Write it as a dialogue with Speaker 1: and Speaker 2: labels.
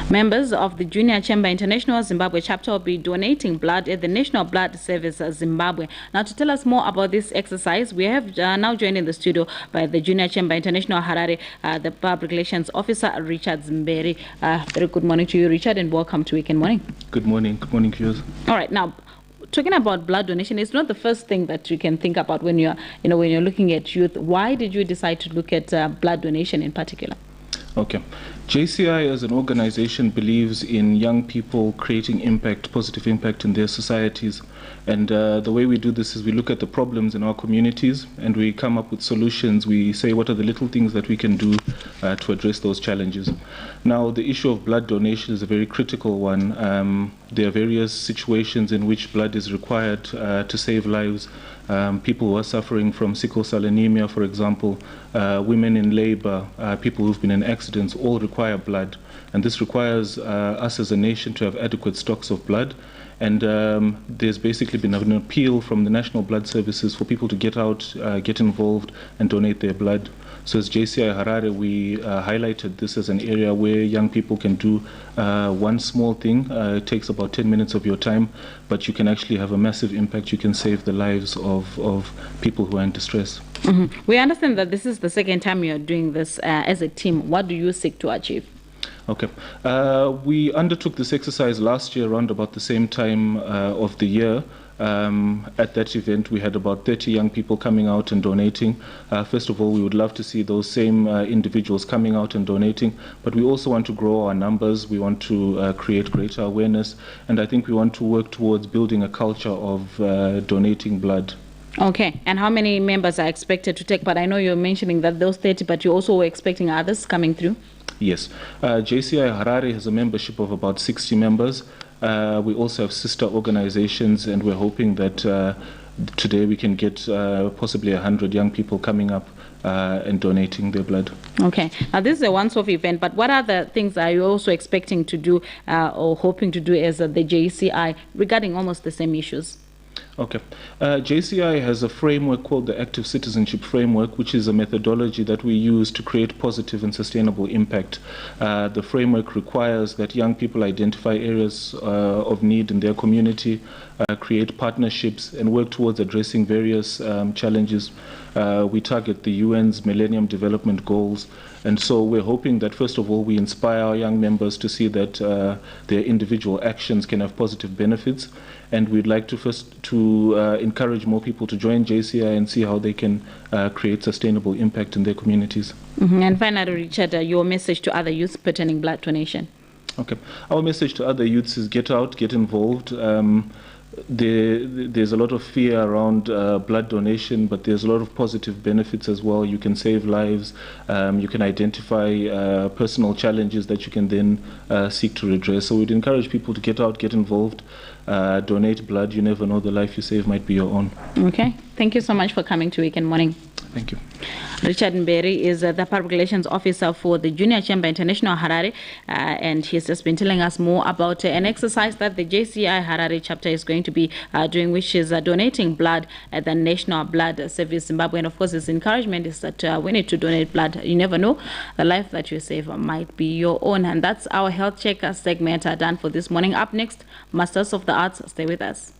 Speaker 1: Members of the Junior Chamber International Zimbabwe chapter will be donating blood at the National Blood Service Zimbabwe. Now, to tell us more about this exercise, we have now joined in the studio by the Junior Chamber International Harare, the Public Relations Officer, Richard Zimberi. Very good morning to you, Richard, and welcome to Weekend Morning.
Speaker 2: Good morning. Good morning, Kios.
Speaker 1: All right. Now, talking about blood donation, it's not the first thing that you can think about when you're, when you're looking at youth. Why did you decide to look at blood donation in particular?
Speaker 2: Okay. JCI as an organization believes in young people creating impact, positive impact in their societies. And the way we do this is we look at the problems in our communities and we come up with solutions. We say what are the little things that we can do to address those challenges. Now, the issue of blood donation is a very critical one. There are various situations in which blood is required to save lives. People who are suffering from sickle cell anemia, for example, women in labor, people who've been in accidents, all require blood. And this requires us as a nation to have adequate stocks of blood. And there's basically been an appeal from the National Blood Services for people to get out, get involved, and donate their blood. So as JCI Harare, we highlighted this as an area where young people can do one small thing. It takes about 10 minutes of your time, but you can actually have a massive impact. You can save the lives of people who are in distress.
Speaker 1: Mm-hmm. We understand that this is the second time you're doing this as a team. What do you seek to achieve?
Speaker 2: Okay. We undertook this exercise last year around about the same time of the year. At that event, we had about 30 young people coming out and donating. First of all, we would love to see those same individuals coming out and donating, but we also want to grow our numbers. We want to create greater awareness, and I think we want to work towards building a culture of donating blood.
Speaker 1: Okay, and how many members are expected to take part? I know you're mentioning that those 30, but you also were expecting others coming through?
Speaker 2: Yes. JCI Harare has a membership of about 60 members. We also have sister organizations, and we're hoping that today we can get possibly 100 young people coming up and donating their blood.
Speaker 1: Okay. Now, this is a once-off event, but what other things are you also expecting to do or hoping to do as the JCI regarding almost the same issues?
Speaker 2: Okay. JCI has a framework called the Active Citizenship Framework, which is a methodology that we use to create positive and sustainable impact. The framework requires that young people identify areas of need in their community, create partnerships, and work towards addressing various challenges. We target the UN's Millennium Development Goals. And so we're hoping that, first of all, we inspire our young members to see that their individual actions can have positive benefits. And we'd like to first encourage more people to join JCI and see how they can create sustainable impact in their communities.
Speaker 1: Mm-hmm. And finally, Richard, your message to other youths pertaining blood donation.
Speaker 2: Okay. Our message to other youths is get out, get involved. There's a lot of fear around blood donation, but there's a lot of positive benefits as well. You can save lives. You can identify personal challenges that you can then seek to redress. So we'd encourage people to get out, get involved, donate blood. You never know, the life you save might be your own.
Speaker 1: Okay. Thank you so much for coming to Weekend Morning.
Speaker 2: Thank you.
Speaker 1: Richard Mberi is the Public Relations Officer for the Junior Chamber International Harare, and he's just been telling us more about an exercise that the JCI Harare chapter is going to be doing, which is donating blood at the National Blood Service Zimbabwe. And of course, his encouragement is that we need to donate blood. You never know, the life that you save might be your own. And that's our health check segment done for this morning. Up next, Masters of the Arts. Stay with us.